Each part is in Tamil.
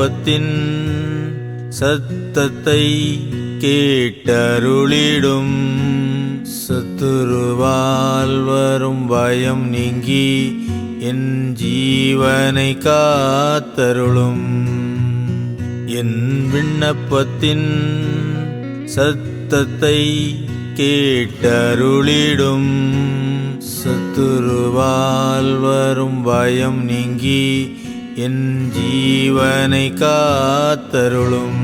விண்ணப்பத்தின் சத்தத்தை கேட்டருளிடும். சத்துருவால் வரும் பயம் நீங்கி என் ஜீவனை காத்தருளும். என் விண்ணப்பத்தின் சத்தத்தை கேட்டருளிடும். சத்துருவால் வரும் பயம் நீங்கி என் ஜீவனை காத்தருளும்.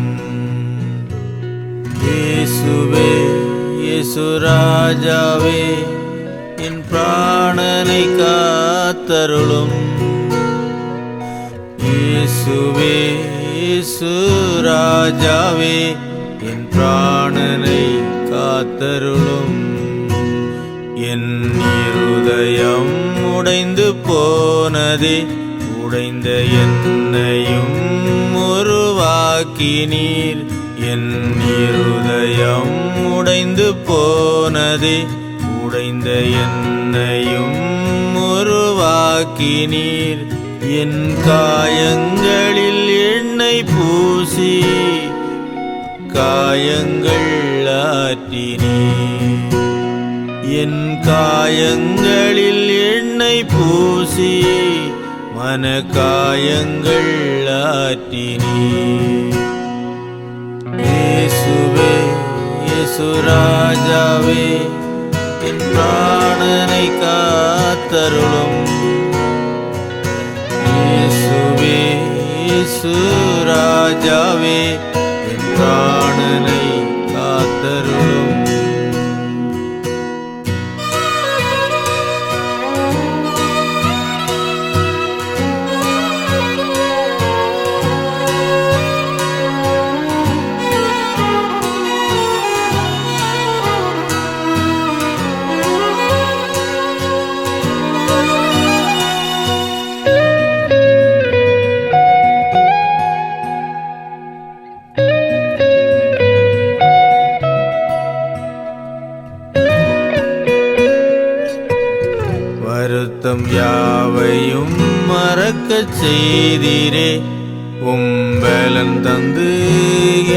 இயேசுவே, இயேசு ராஜாவே, என் பிராணனை காத்தருளும். இயேசுவே, இயேசு ராஜாவே, என் பிராணனை காத்தருளும். என் இருதயம் உடைந்து போனதே, உடைந்த என்னையும் உருவாக்கினீர். என் இருதயம் உடைந்து போனதே, உடைந்த என்னையும் உருவாக்கினீர். என் காயங்களில் எண்ணெய் பூசி காயங்கள் ஆற்றினீர். என் காயங்களில் எண்ணெய் பூசி மன காயங்கள் ஆற்றினீர். இயேசுவே, இயேசு ராஜாவே, என் பிராணனை காத்தருளும். இயேசுவே, இயேசு ராஜாவே, என் பிராணனை காத்தருளும். வருத்தம் யாவையும் மறக்கச் செய்தீரே, உம்பலன் தந்து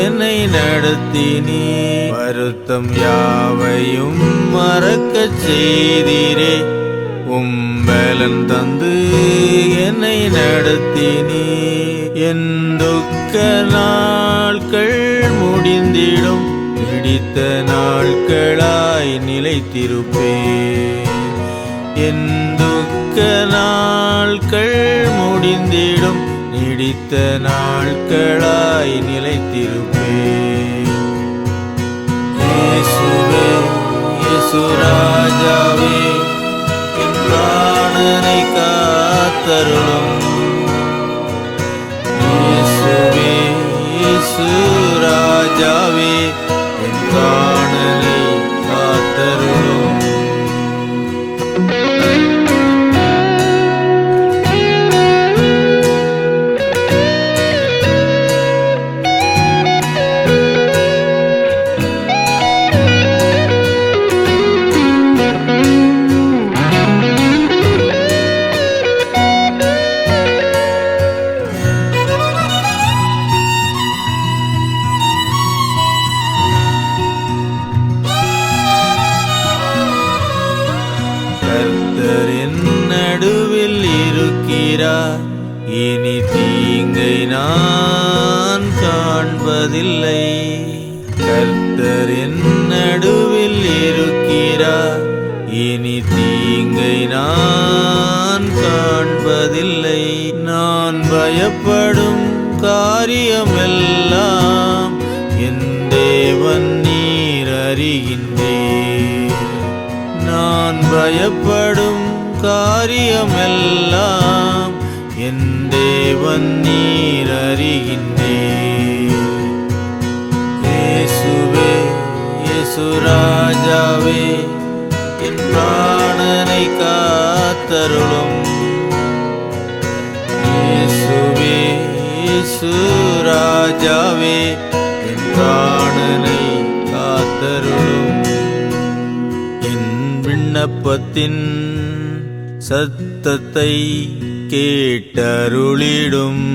என்னை நடத்தினீர். வருத்தம் யாவையும் மறக்கச் செய்தீரே, உம்பலன் தந்து என்னை நடத்தினீர். என் துக்க நாட்கள் முடிந்திடும், பிடித்த நாட்களாய் நிலைத்திருப்பேன். என் துக்க நாட்கள் முடிந்திடும், நீடித்த நாட்களாய் நிலைத்திருப்பேன். இயேசுவே, இயேசு ராஜாவே, என் பிராணனை காத்தருளும். இயேசுவே, இயேசு ராஜாவே, என் பிராணனை காத்தருளும். கர்த்தர் என் நடுவில் இருக்கிறார், இனி தீங்கை நான் காண்பதில்லை. கர்த்தர் என் நடுவில் இருக்கிறார், இனி தீங்கை நான் காண்பதில்லை. நான் பயப்படும் காரியமெல்லாம் என் தேவன் நீர் அறிகின்றீர். நான் பயப்படும் காரியமெல்லாம் என் தேவன் நீர் அறிகின்றீர். இயேசுவே, இயேசு ராஜாவே, என் பிராணனை காத்தருளும். இயேசுவே, இயேசு ராஜாவே, என் பிராணனை காத்தருளும். என் விண்ணப்பத்தின் சத்தத்தை கேட்டருளிடும்.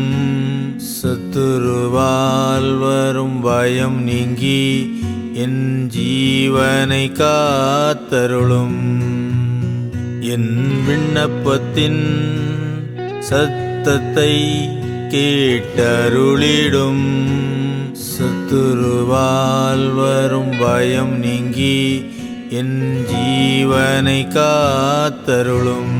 சத்துருவால் வரும் பயம் நீங்கி என் ஜீவனை காத்தருளும். என் விண்ணப்பத்தின் சத்தத்தை கேட்டருளிடும். சத்துருவால் வரும் பயம் நீங்கி என் ஜீவனை காத்தருளும்.